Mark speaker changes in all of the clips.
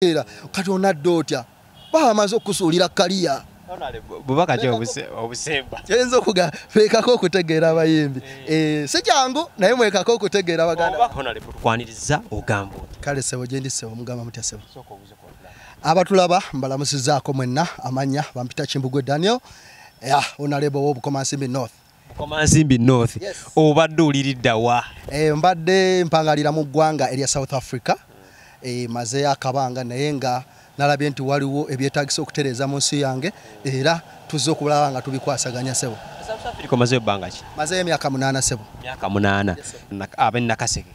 Speaker 1: era kati onadde otya bamaze okusuulira kaliya
Speaker 2: bubaka obusemba
Speaker 1: yenzo kuga fekako okutegeera abayimbi si kyangu naye mwekako okutegeera baganda
Speaker 2: tukwaniriza ogambo
Speaker 1: kale sebo gyendi sebo mugamba mutya sebo abatulaba mbalamusizaako mwenna amanya bampita Kimbugwe Daniel onalebo w'Obukomansimbi North
Speaker 2: Bukomansimbi North obadde uliridda wa
Speaker 1: mbadde mpangalira mu ggwanga erya South Africa maze akabanga naye nga nalabye nti waliwo ebyetaagisa okutereeza mu nsi yange era tuzze okulaba nga tubikwasaganya sebo.
Speaker 2: South Africa maze bbanga ki?
Speaker 1: Maze emyaka 8 sebo.
Speaker 2: Myaka 8 abe nakaseke.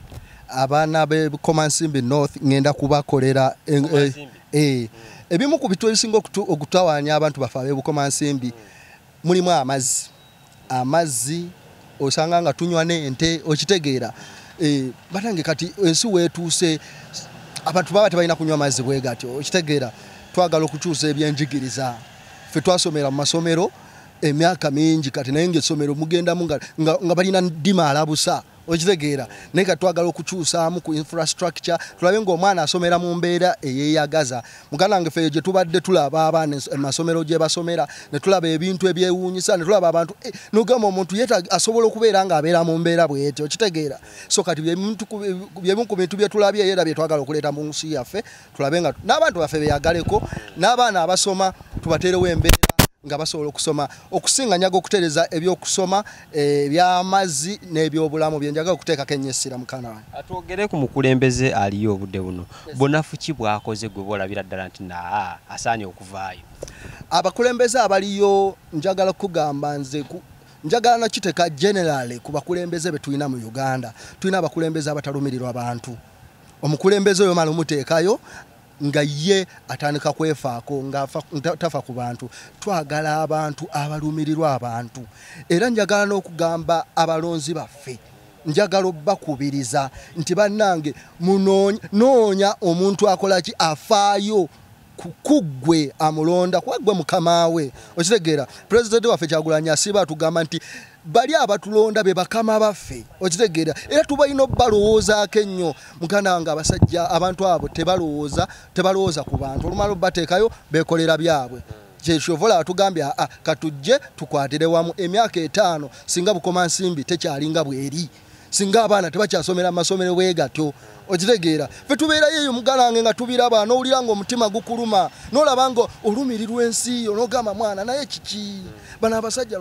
Speaker 1: Abaana be Bukomansimbi North ngenda kubakolera ebimu ku bitu ebisinga okutawaanya abantu bafe abe Bukomansimbi mulimu amazzi osanga nga tunywa n'ente okitegeera batange kati ensi weetuuse abantu baba tebalina kunywa amazzi bwe gatyo okitegeera twagala okukyusa ebyenjigiriza ffe twasomera mu masomero emyaka mingi kati naye ng'essomero mugendamu nga balina ddima alabusa okitegeera naye kati twagala okukyusaamu ku infrastructure tulabe ng'omwana asomera mu mbeera eyeeyagaza muganda wange ffe gye tubadde tulaba abaana amasomero gye basomera ne tulaba ebintu ebyewuunyisa ne tulaba abantu n'ogamba omuntu asobola okubeera ng'abeera mu mbeera bw'etyo okitegeera so kati byemu ku bintu bye tulabye era bye twagala okuleeta mu nsi yaffe tulabe nga n'abantu baffe beyagaleko n'abaana abasoma tubateerewo embeera nga basobola okusoma okusinganyaga okutereza ebyokusoma eby'amazzi n'ebyobulamu byenjaga okuteekako ennyesira mukana wange
Speaker 2: atwogere ku mukulembeze aliyo obudde buno bunafu ki bwakoze gwe boolabira ddala nti asaanye okuvaayo
Speaker 1: abakulembeze abaliyo njagala kugamba nze njagala nakiteeka generally ku bakulembeze be tulina mu Uganda tulina abakulembeze abatalumirirwa abantu omukulembeze oyo mala omuteekayo nga ye atandika kwefaako nga tafa ku bantu twagala abantu abalumirirwa abantu era njagala n'okugamba abalonzi baffe njagala obbakubiriza nti bannange noonya omuntu akola ki afaayo kuggwe amulonda kuggwe mukama we okitegeera pulezidenti waffe Kyagulanyi asiba atugamba nti bali abatulonda be bakama baffe okitegeera era tubalina obbalowoozaako ennyo muganda wange abasajja abantu abo tebalowooza ku bantu olumala bateekayo beekolera byabwe kyekyovola atugambye katujje tukwatire wamu emyaka 5 singa Bukomansimbi tekyalinga bweri singa abaana tebakyasomera mu masomero bwe gatyo okitegeera ffe tubeerayo eyo muganda wange nga tubiraba n'owulira ng'omutima gukuluma n'olaba nga olumirirwa ensi yo n'ogamba mwana naye kiki bano abasajja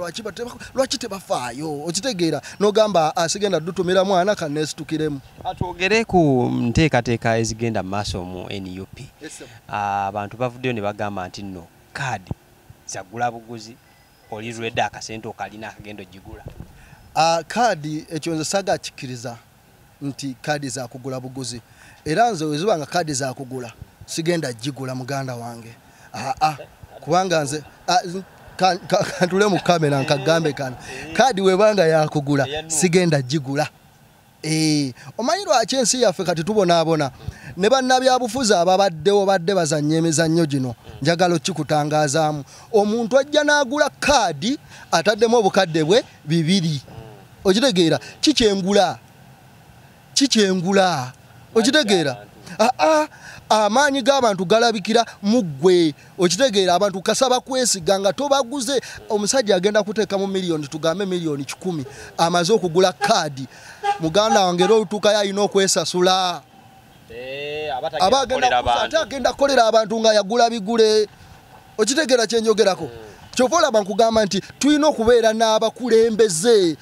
Speaker 1: lwaki tebafaayo okitegeera n'ogamba asigenda dutumira mwana kanneesitukiremu
Speaker 2: atwogere ku nteekateeka ezigenda mu maaso mu NUP abantu bavuddeyo ne bagamba nti nno kaadi zagula buguzi oli lwedde akasente okalina akagenda ogigula
Speaker 1: kaadi ekyo nze sagakkiriza nti kaadi za kugula buguzi era nze weziba nga kaadi za kugula sigenda gigula muganda wange kubanga nze kantule mu kamera nkagambe kana kaadi webanga yakugula sigenda gigula omanyi lwaki ensi yaffe kati tubonaabona ne bannabyabufuzi ababaddewo badde bazannya emizannyo gino njagala okikutangazaamu omuntu ajja n'agula kaadi ataddemu obukadde bwe 2 okitegeera kikyengula okitegeera amaanyi g'abantu galabikira muggwe okitegeera abantu kasaba kwesiga nga tobaguze omusajja agenda kuteeka mu miliyoni tugambe miliyoni 10 amaze okugula kaadi muganda wange era otuukayo alina okwesasula agenda kukolera abantu nga yagula bigule okitegeera kyenjogerako kyova olaba nkugamba nti tulina okubeera n'abakulembeze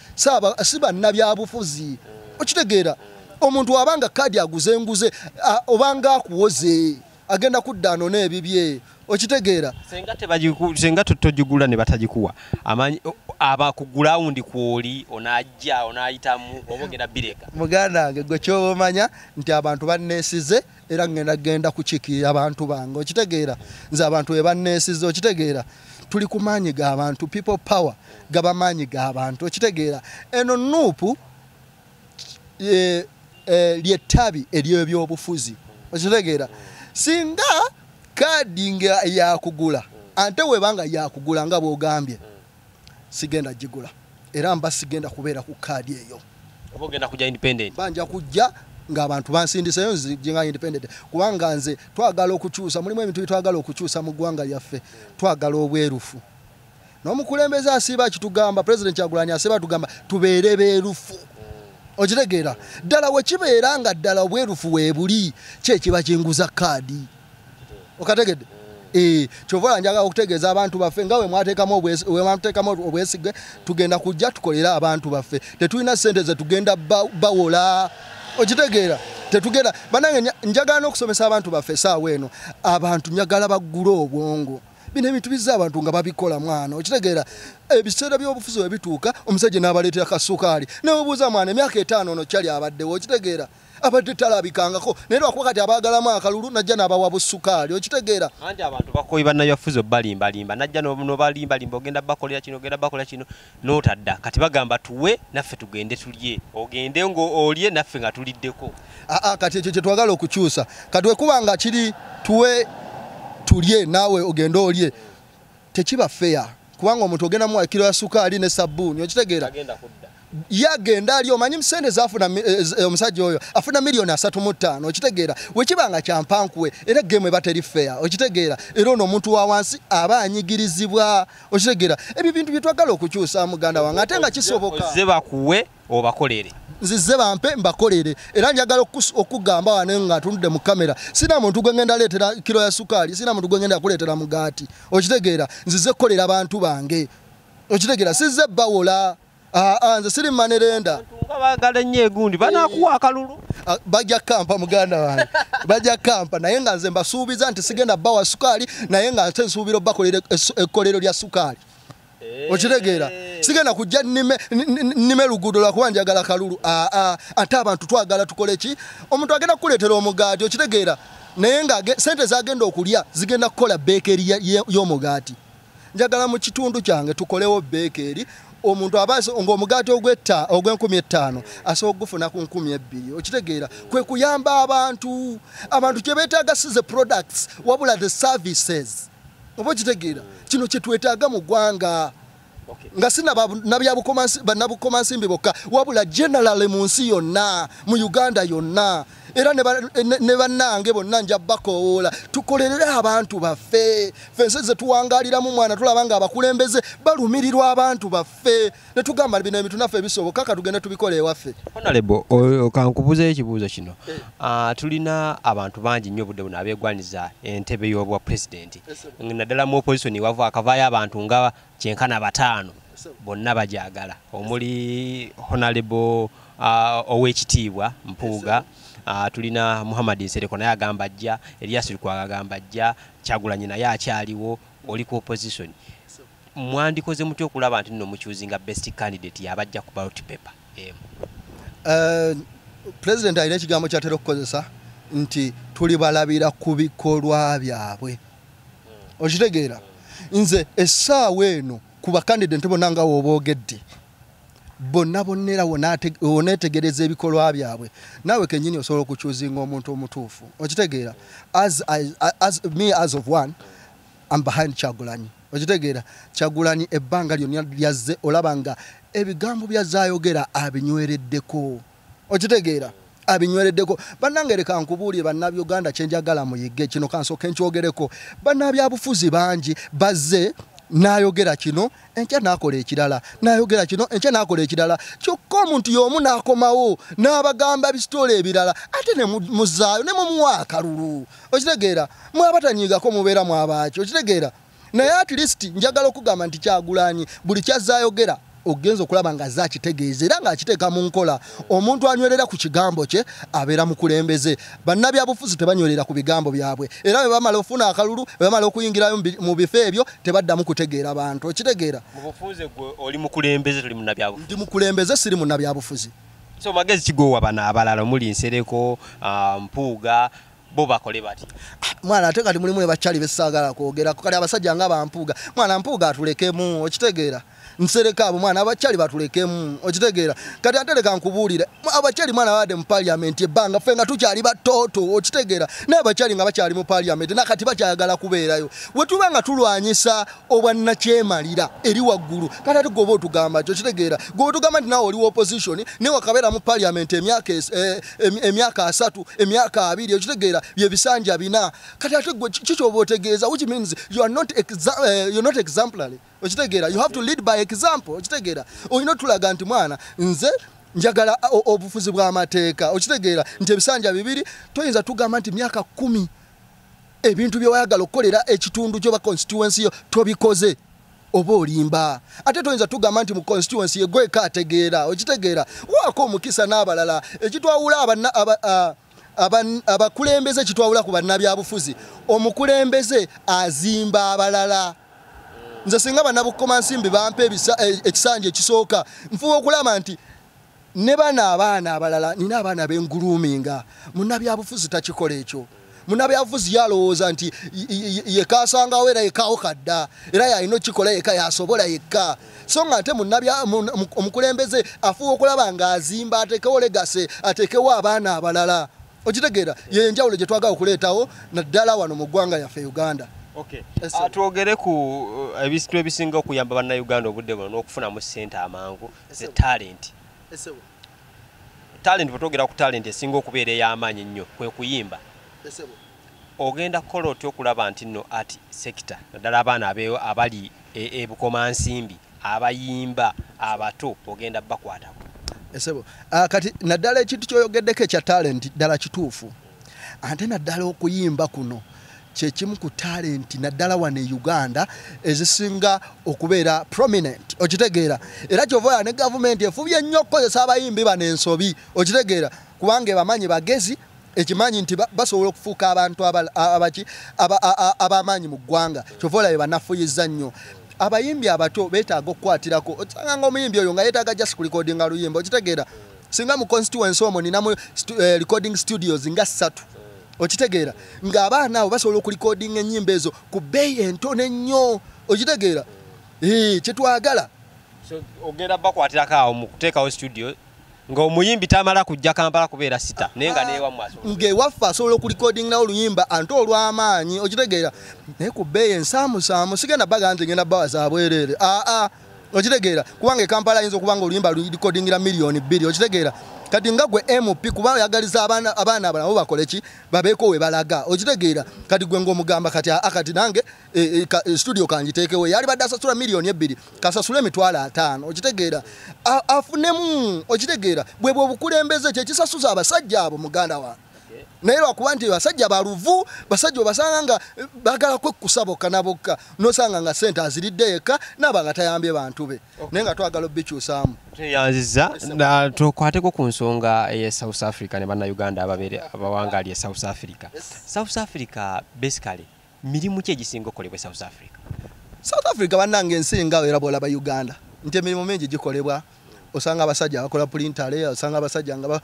Speaker 1: si bannabyabufuzi okitegeera omuntu wabanga kaadi aguze nguze obanga akuwoze agenda kudda ano n'ebibye okitegeera
Speaker 2: senga togigula ne batagikuwa amanyi abakugula wundi kwoli onajja onayitamu obogera bireka
Speaker 1: muganda wange gwe kyobamanya nti abantu banneesize era ngenda kukiikirira abantu bange okitegeera nze abantu we banneesize okitegeera tuli ku maanyi g'abantu people power gaba maanyi g'abantu okitegeera eno nuupu lyettabi ery'ebyobufuzi okitegeera singa kaadi nga yakugula ante webanga yakugula nga bw'ogambye sigenda gigula era mba sigenda kubeera ku kaadi eyo
Speaker 2: obogenda kujja independent
Speaker 1: banja kujja ng'abantu bansindiseyo nzinga independent kubanga nze twagala okukyusa mulimu ebintu twagala okukyusa mu ggwanga lyaffe twagala obwerufu n'omukulembeze asiiba kitugamba president Kyagulanyi asiiba tugamba tubeere beerufu okitegeera ddala we kibeera nga ddala obwerufu weebuli kyekiba kinguza kaadi okategedde kyova njagala okutegeeza abantu baffe nga we mwateekamu obwesige tugenda kujja tukolera abantu baffe tetulina ssente ze tugenda bawola okitegeera tetugenda banange njagala n'okusomesa abantu baffe essaawa eno abantu njagala baggula obwongo bino ebintu bizza abantu nga babikola mwana okitegeera ebiseera by'obufuzi bwe bituuka omusajja n'abaleetera kasukaali newebuuza mwana emyaka 5 ono kyali abaddewo okitegeera abadde talabikangako naye lwakuba kati abaagalamu akalulu najja n'abawa busukaali okitegeera
Speaker 2: anti abantu bakoyi bannabyabufuzi balimbalimba najja nobalimbalimba ogenda bakolera kino n'otadda kati bagamba tuwe naffe tugende tulye ogende ng'olye naffe nga tuliddeko
Speaker 1: kati ekyo kye twagala okukyusa kati wekuba nga kiri tuwe tulye naawe ogende olye tekiba fair kubanga omuntu ogenda muwa kilo ya sukaali ne sabbuuni okitegeera yagenda ali omanyi musende zafuna omusajja oyo afuna milioni 3.5 okitegeera wekibanga kyampankuwe era game bateri fair okitegeera era ono omuntu wa wansi aba anyigirizibwa okitegeera ebyo bintu byetwagala okukyusa muganda wange ate nga kisoboka
Speaker 2: ze bakuwe obakolere
Speaker 1: nzize bampe mbakolere era njagala okugamba wane nga tunudde mu kamera sina muntu gwengenda leetera kilo ya sukaali sina muntu gwengenda kuleetera mugaati okitegeera nzize kolera abantu bange okitegeera sizze bawola nze siri manerenda
Speaker 2: bagala nnyo egundi banakuwa akalulu
Speaker 1: bajja kampa muganda wange bajja kampa naye nga nze mbasuubiza nti sigenda bawa sukaali naye nga nte nsuubira obbakolera ekkolero lya sukaali okitegeera sigenda kujja nnime luguudo lwakuba njagala kalulu ate abantu twagala tukole ki omuntu agenda kukuleetera omugaati okitegeera naye nga sente zagenda okulya zigenda kukola beekeri y'omugaati njagala mu kitundu kyange tukolewo beekeri omuntu abaso ng'omugaati ogw'5,000 asobola okugufuna ku 2,000 okitegeera kwe kuyamba abantu kye beetaaga si the products wabula the services oba okitegeera kino kye twetaaga mu ggwanga nga sina bannabukoma-nsimbi bokka wabula generally mu nsi yonna mu Uganda yonna era ne bannange bonna nja bakoola tukolerere abantu baffe fense ze tuwangaliramu mwana tulaba nga abakulembeze balumirirwa abantu baffe ne tugamba bino ebintu naffe bisoboka katugende tubikole ewaffe.
Speaker 2: Honorable kankubuzeeyo ekibuuzo kino tulina abantu bangi nnyo budde buno abeegwaniza entebe y'obwa president naddala mu opposition wava akavaayo abantu nga kyenkana 5 bonna bajagala omuli Honorable ow'ekitiibwa Mpuuga tulina Muhammad Nsereko naye agamba ajja Elias Lukwago agamba ajja Kyagulanyi naye akyaliwo oli ku opposition mwandikoze mutya okulaba nti nno mukyuzinga best candidate yabajja ku ballot paper
Speaker 1: president alina ekigambo kyatera okukozesa nti tuli balabira ku bikolwa byabwe okitegeera nze essaawa eno ku bakandidate bonna nga woboogedde bonna bonnera woneetegereza ebikolwa byabwe naawe kennyini osobola okukyuzinga omuntu omutuufu okitegeera as of one I'm behind Kyagulanyi okitegeera Kyagulanyi ebbanga lyonna lyazze olaba nga ebigambo byazaayogera abinywereddeko okitegeera abinywereddeko bannange leka nkubuulire bannabuganda kyenjagala muyige kino kansooka nkyogereko bannabyabufuzi bangi bazze nayogera kino enkya nakola ekirala nayogera kino enkya nakola ekirala kyokka omuntu y'omu nakomawo n'abagamba bisitoola ebirala ate ne muzaayo ne mumuwa akalulu okitegeera mwabatanyiigako mubeera mwabaki okitegeera naye at least njagala okugamba nti Kyagulanyi buli kyazaayogera ogenza okulaba nga zakitegeeza era ng'akiteeka mu nkola omuntu anywerera ku kigambo kye abeera mukulembeze bannabyabufuzi tebanywerera ku bigambo byabwe era bwe bamala ofuna akalulu bwe bamala okuyingirayo mu bifo ebyo tebaddamu kutegeera bantu okitegeera
Speaker 2: mu bufuzi gwe oli mukulembeze tuli munnabyabufuzi
Speaker 1: ndi mukulembeze siri munnabyabufuzi
Speaker 2: so magezi kigowa bana abalala muli Nsereko Mpuuga bo bakole bati
Speaker 1: mwana ate kati mulimu bakyali besaagala kwogera kali abasajja nga Bampuuga mwana Mpuuga atulekemu okitegeera nsereka abo mwana abachali batulekemu okitegeera kati anteleka nkubuulira abachali mwana bade mu parliament ebbanga fenga tukyali batoto okitegeera n'abachali nga bakyali mu parliament nakati bakyagala kubeerayo wetubanga tulwanyisa obwanna kyemalira eri waggulu kati ate goba otugamba kyo okitegeera goba otugamba nti nawe oli opposition ne wakabeera mu parliament emyaka 3 emyaka 2 okitegeera bye bisanja bina kati ate gwe kikyoba otegeeza which means you're not exemplary okitegeera you have to lead by example okitegeera olina tulaga nti mwana nze njagala obufuzi bw'amateeka okitegeera nti ebisanja bibiri toyinza tugamba nti myaka 10 ebintu bye wayagala okukolera ekitundu kyo ba constituency yo tobikoze oba olimba ate toyinza tugamba nti mu constituency yegwe kategeera okitegeera wako omukisa n'abalala ekitwawula abakulembeze kitwawula ku bannabyabufuzi omukulembeze azimba abalala nze singa bannabukoma nsimbi bampa ekisanja ekisooka nfuba okulaba nti ne bana abaana abalala nina abaana b'enguluminga munnabyabufuzi takikola ekyo munnabyabufuzi yalowooza nti yekasangawo era yekaawo kadda era yalina okikola yeka yasobola yekka so nga ate omukulembeze afuba okulaba ng'azimba ateekewo legase ateekewo abaana abalala okitegeera yenjawulo gye twagala okuleetawo naddala wano mu ggwanga yaffe Uganda.
Speaker 2: Okay. Atwogere ku ebisitu ebisinga okuyamba bannayuganda obudde buno n'okufunamu ssente amangu ze talent. Talent bwetwogera ku talent esinga okubeera ey'amaanyi ennyo kwe kuyimba. Ogenda kukola otya okulaba nti nno art sector naddala abaana abali ebukoma nsimbi abayimba abato ogenda bakwatako.
Speaker 1: Kati naddala ekintu kyoyogeddeko ekya talent ddala kituufu ate naddala okuyimba kuno kyekimu ku talent naddala wano e Uganda ezisinga okubeera prominent okitegeera era kyova ne government efubye nnyo okukozesa abayimbi bano ensobi okitegeera kubanga bamanyi bagezi ekimanyi nti basobola okufuuka abantu ab'amaanyi mu ggwanga kyova olabe banafuyiza nnyo abayimbi abato beetaaga okukwatirako osanga ng'omuyimbi oyo nga yeetaaga just kulikodinga luyimba okitegeera singa mu constituency omwo ninamu recording studios nga 3 okitegeera ng'abaana abo basobola okulikodinga ennyimba ezo ku bbeeyi entono ennyo okitegeera kyetwagala
Speaker 2: ogenda bakwatirako awo mu kuteekawo studio ng'omuyimbi tamala kujja Kampala kubeera 6 naye nga neewamu
Speaker 1: ng'ewaffe asobola okulikodingawo oluyimba ante olw'amaanyi okitegeera naye ku bbeeyi ensaamusaamu sigenda baga nti ngenda bawa za bwereere okitegeera kubanga Kampala ayinza okuba nga oluyimba lulikodingira million 2 okitegeera kati nga gwe MP kuba oyagaliza abaana abalabo bakole ki babeeko we balaga okitegeera kati gwe ng'omugamba kati nange studio kanjiteekewo yali badde asasula million 2 kasasule emitwalo 5 okitegeera afunemu okitegeera bwe obukulembeze kyekisasuza abasajja abo muganda wa naye lwakuba nti basajja baluvu basajja obasanga nga bagala kwekkusa bokka na bokka nosanga nga sente aziridde eka naba nga tayambye bantu be naye nga twagala obbikyusaamu
Speaker 2: tweyanziza tukwateko ku nsonga eye South Africa ne bannayuganda abawangali e South Africa. South Africa basically mirimu ki egisinga okolebwa South Africa?
Speaker 1: South Africa bannange ensinga era bwolaba Uganda nti emirimu mingi gikolebwa osanga abasajja bakola printale osanga abasajja nga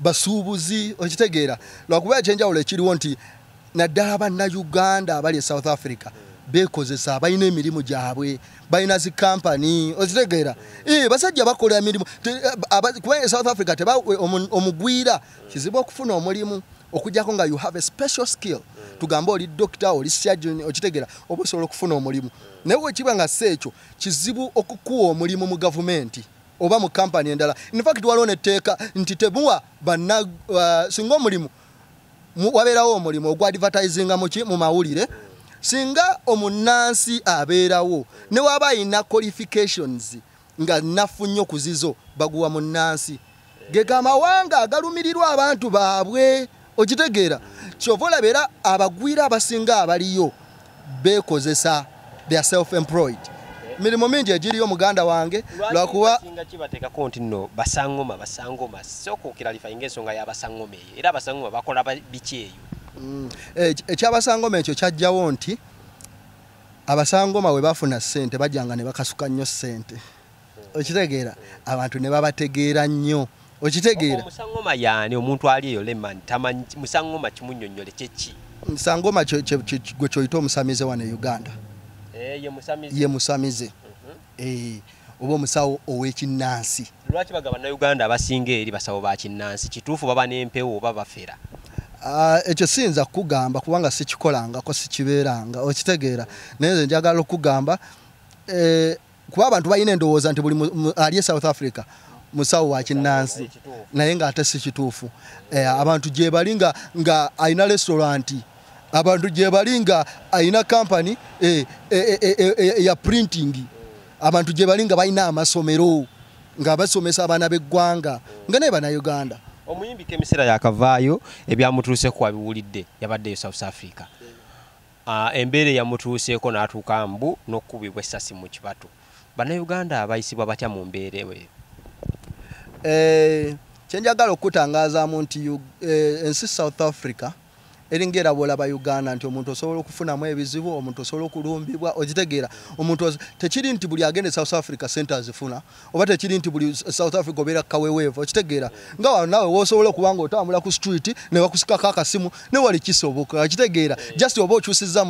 Speaker 1: basuubuzi okitegeera lwakuba ekyenjawulo ekiriwo nti naddala bannayuganda abali e South Africa bekozesa balina emirimu gyabwe balina zi kampani okitegeera basajja bakola emirimu kuba e South Africa omugwira kizibu okufuna omulimu okujjako nga you have a special skill tugambe oli doctor oli surgeon okitegeera oba osobola okufuna omulimu naye wekiba nga si ekyo kizibu okukuwa omulimu mu gavumenti oba mu kampani endala in fact waliwo netteeka nti temuwa singa omulimu wabeerawo omulimu ogwa advertisinga mu mawulire singa omunnansi abeerawo ne waba ayina qualifications nga nnafu nnyo ku zizo baguwa munnansi gega amawanga agalumirirwa abantu baabwe okitegeera kyova olabera abagwira abasinga abaliyo beekozesa they are self-employed mirimu mingi egiriyo muganda wange lwakuba
Speaker 2: singa kibateekako nti nno basangoma sokookera lifayinga ensonga y'abasangoma eyo era abasangoma bakola biki eyo
Speaker 1: ekyabasangoma ekyo kyajjawo nti abasangoma we bafuna ssente bajjanga ne bakasuka nnyo ssente okitegeera abantu ne babategeera nnyo okitegeera
Speaker 2: musangoma yaani omuntu ali eyo lemani tamanyi musangoma kimunnyonnyole kyeki
Speaker 1: musangoma gwe kyoyita omusamize wano e Uganda ye musamize oba omusawo ow'ekinnansi.
Speaker 2: Lwaki bagamba Bannayuganda abasinga eri basawo ba kinnansi kituufu baba n'empewo oba bafera?
Speaker 1: Ekyo siyinza kukugamba kubanga sikikolangako sikibeeranga okitegeera naye nze njagala okugamba kuba abantu balina endowooza nti buli ali e South Africa musawo wa kinnansi naye ng'ate si kituufu. Abantu gye bali nga alina restaurant, abantu gye bali nga alina company ya printing, abantu gye bali nga balina amasomero nga basomesa abaana b'eggwanga nga naye Bannayuganda.
Speaker 2: Omuyimbi Kemisera yakavaayo ebyamutuuseeko wabiwulidde yabaddeyo South Africa. Embeera yamutuuseeko n'atuuka mbu n'okkubibwa essasi mu kibatu. Bannayuganda abayisibwa batya mu mbeera eyo?
Speaker 1: Kyenjagala okutangaazamu nti ensi South Africa eringeera bw'olaba Uganda nti omuntu osobola okufunamu ebizibu, omuntu osobola okulumbibwa, okitegeera. Omuntu tekiri nti buli agende South Africa sente azifuna, oba tekiri nti buli South Africa obeera kaweweevu, okitegeera. Nga wano naawe w'osobola okuba nga otambula ku street ne bakusikako akasimu ne wali kisoboka, okitegeera. Just oba okyusizza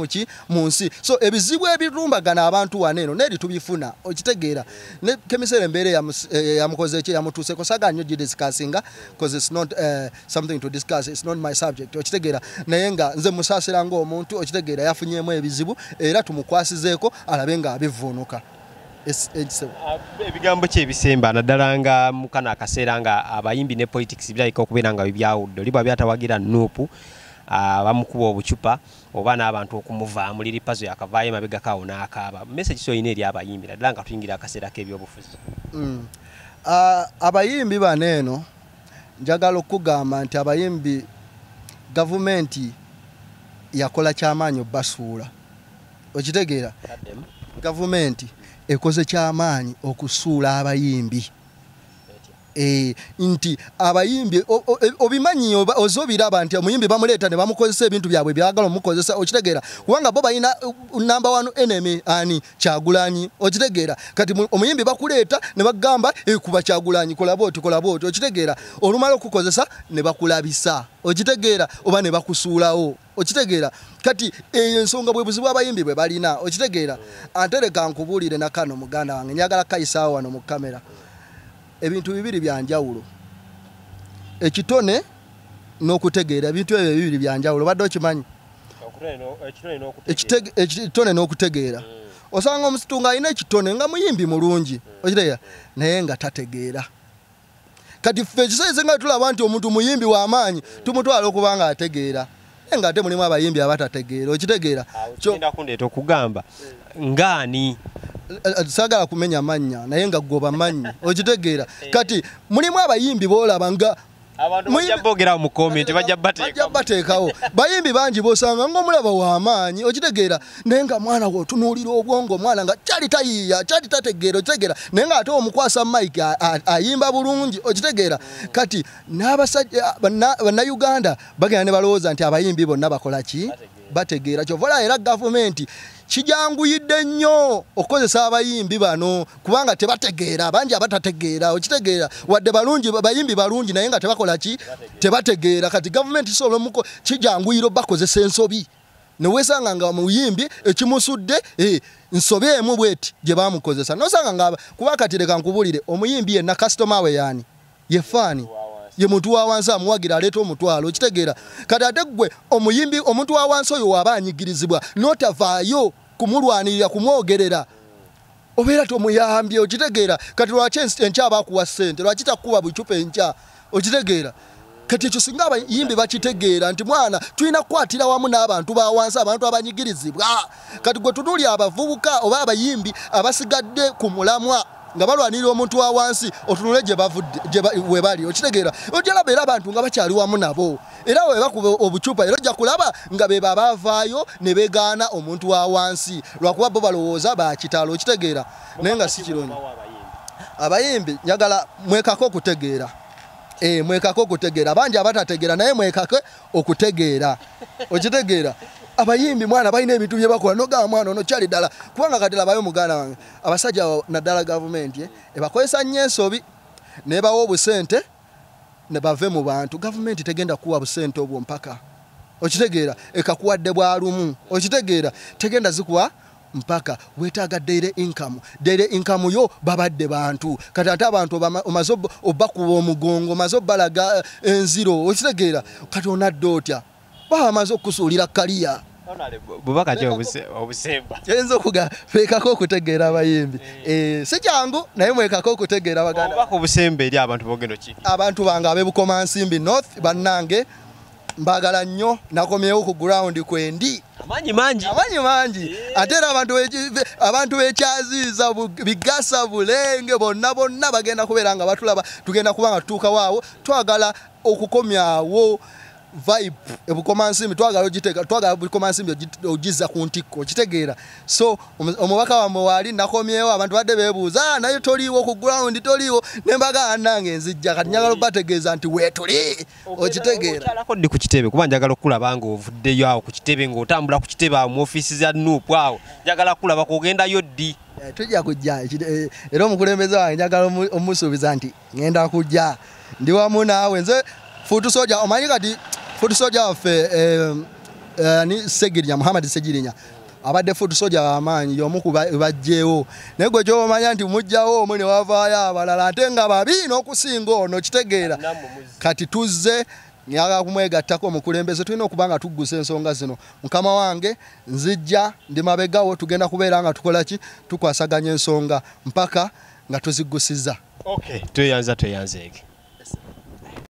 Speaker 1: mu nsi. So ebizibu ebirumbagana abantu wano eno neri tubifuna, okitegeera. Ne Kemisera embeera yamukoze eki yamutuuseko saagala nnyo gidiscussinga because it's not something to discuss, it's not my subject, okitegeera. Naye nga nze musaasira ng'omuntu okitegeera yafunyeemu ebizibu era tumukwasizeeko alabe nga abivuunuka.
Speaker 2: Ebigambo kye ebisemba naddala nga mu kano akaseera nga abayimbi ne politics birabika okubeera nga byawudde oli bw'abyatawagira Nuupu bamukuba obucupa oba n'abantu okumuvaamu liripazo yakavaayo emabegako awo n'akaaba. Message soyina eri abayimbi naddala nga tuyingira akaseera k'ebyobufuzi.
Speaker 1: Abayimbi bano eno njagala okugamba nti abayimbi gavumenti yakola kyamaanyi obbasuula, okitegeera. Gavumenti ekoze kyamaanyi okusuula abayimbi. Nti abayimbi obimanyi ozobiraba nti omuyimbi bamuleeta ne bamukozesa ebintu byabwe byagala omukozesa, okitegeera. Kubanga bo balina number one enemy ani Kyagulanyi, okitegeera. Kati omuyimbi bakuleeta ne bagamba kuba Kyagulanyi kola boti, okitegeera. Olumala okukozesa ne bakulabisa, okitegeera, oba ne bakusuulawo, okitegeera. Kati ensonga bwe buzibu abayimbi bwe balina, okitegeera. Antereka nkubuulire na kano muganda wange njagala kayisaawo wano mu kamera. Ebintu bibiri byanjawulo, ekitone n'okutegeera. Ebintu ebyo bibiri byanjawulo, badde okimanyi? Ekitone n'okutegeera. Osanga omusitu ng'alina ekitone nga muyimbi mulungi, okitegeera, naye nga tategeera. Kati ffe ekiseeze nga tulaba nti omuntu muyimbi w'amaanyi tumutwala okuba nga ategeera, nga ate mulimu abayimbi abatategeera, okitegeera.
Speaker 2: Kyo kundeeta okugamba ngaani
Speaker 1: sagala kumenya mannya naye nga goba manyi, okitegeera. Kati mulimu abayimbi boolaba nga
Speaker 2: abantu bajja boogera mu comment bajja bateekawo bayimbi bangi bosanga ng'omulaba w'amaanyi, okitegeera. Naye nga mwana we otunuulira obwongo omwana nga kyali tayiiya, kyali tategeera, okitegeera. Naye nga ate omukwasa mike ayimba bulungi, okitegeera. Kati n'abasajja Bannayuganda bagenda ne balowooza nti abayimbi bonna bakola ki? Bategeera. Kyovola era gavumenti kijanguyidde nnyo okukozesa abayimbi bano kubanga tebategeera, bangi abatategeera, okitegeera. Wadde balungi bayimbi balungi naye nga tebakola ki? Tebategeera. Kati gavumenti isobola muko kijanguyiro bakozesa ensobi ne wesanga nga muyimbi ekimusudde nsobe emu bweti gye bamukozesa nosanga nga kuba kati leka nkubulire omuyimbi yenna customer we yani ye fani ye muntu wa wansi amuwagira aleeta omutwalo, okitegeera. Kati ate gwe omuyimbi omuntu wa wansi oyo waba anyigirizibwa n'otavaayo kumulwanirira kumwogerera obeera tomuyambye, okitegeera. Kati lwaki enkya bakuwa ssente, lwaki takuba bucupa enkya, okitegeera. Kati ekyo singa abayimbi bakitegeera nti mwana tulina kukwatira wamu n'abantu ba wansi, abantu abanyigirizibwa. Kati gwe tutuuli abavubuka oba abayimbi abasigadde ku mulamwa nga balwanirira omuntu wa wansi otunule gye we bali, okitegeera. Ojja laba era abantu nga bakyali wamu nabo era we bakuba obucupa era ojja kulaba nga be babavaayo ne begaana omuntu wa wansi lwakuba bo balowooza bakitalo, okitegeera. Naye nga si kirungi. Abayimbi njagala mwekako okutegeera. Mwekako okutegeera. Bangi abatategeera naye mwekake okutegeera, okitegeera. Abayimbi mwana balina ebintu bye bakola nogamba mwana ono kyali ddala kubanga kati labayo muganda wange abasajja naddala gavumenti ebakozesa nnyo ensobi ne bawa obusente ne bave mu bantu. Gavumenti tegenda kuwa busente obwo mpaka, okitegeera, ekakuwadde bwalumu, okitegeera. Tegenda zikuwa
Speaker 1: mpaka wetaaga daily income yo babadde bantu kati ate abantu omaze obakuba omugongo omaze obalaga enziro okitegeera kati onadde otya bamaze okusuulira kaliya
Speaker 2: bubaka kyo obusemba
Speaker 1: kyenza okugafeekako okutegeera abayimbi si kyangu naye mwekako okutegeera baganda
Speaker 2: obubaka obusemba eri abantu bogendo ki
Speaker 1: abantu bange ab'ebukomansimbi north bannange mbagala nnyo nakomyewo ku ground kwendi
Speaker 2: amanyi mangi
Speaker 1: ate era abantu bekyaziiza bigasa bulenge bonna bagenda kubeera nga batulaba tugenda kuba nga tutuuka waawo twagala okukomyawo vibe ebukomansimbi twagala bukomansimbi ogiza ku ntikko kitegeera so omubaka wamwe wali nakomyewo abantu badde beebuuza naye toliiwo ku ground toliiwo nembaga nange nzijja kati njagala obategeeza nti weetuli okitegeera
Speaker 2: okyalako ddi ku kitebe kuba njagala okulaba nga ovuddeyo awo ku kitebe ng'otambula ku kitebe awo mu ofiisi za Nuupu awo njagala kulaba kugendayo ddi
Speaker 1: tujja kujja era omukulembeze wange njagala omusuubiza nti ngenda kujja ndi wamu naawe nze Futu Soja omanyi kati Futu Soja waffe ni Segirinya Muhammad Segirinya abadde Futu Soja w'amaanyi y'omu ku bajjeewo naye gwe ky'omanya nti mujjawo omu ne wavaayo abalala ate nga babi n'okusinga ono kitegeera kati tuzze nyaga kumwegattako omukulembeze tulina okuba nga tuggusa ensonga zino mukama wange nzijja ndi mabegawo tugenda kubeera nga tukola ki tukwasaganya ensonga mpaka nga tuziggusiza
Speaker 2: okay tweyanzeege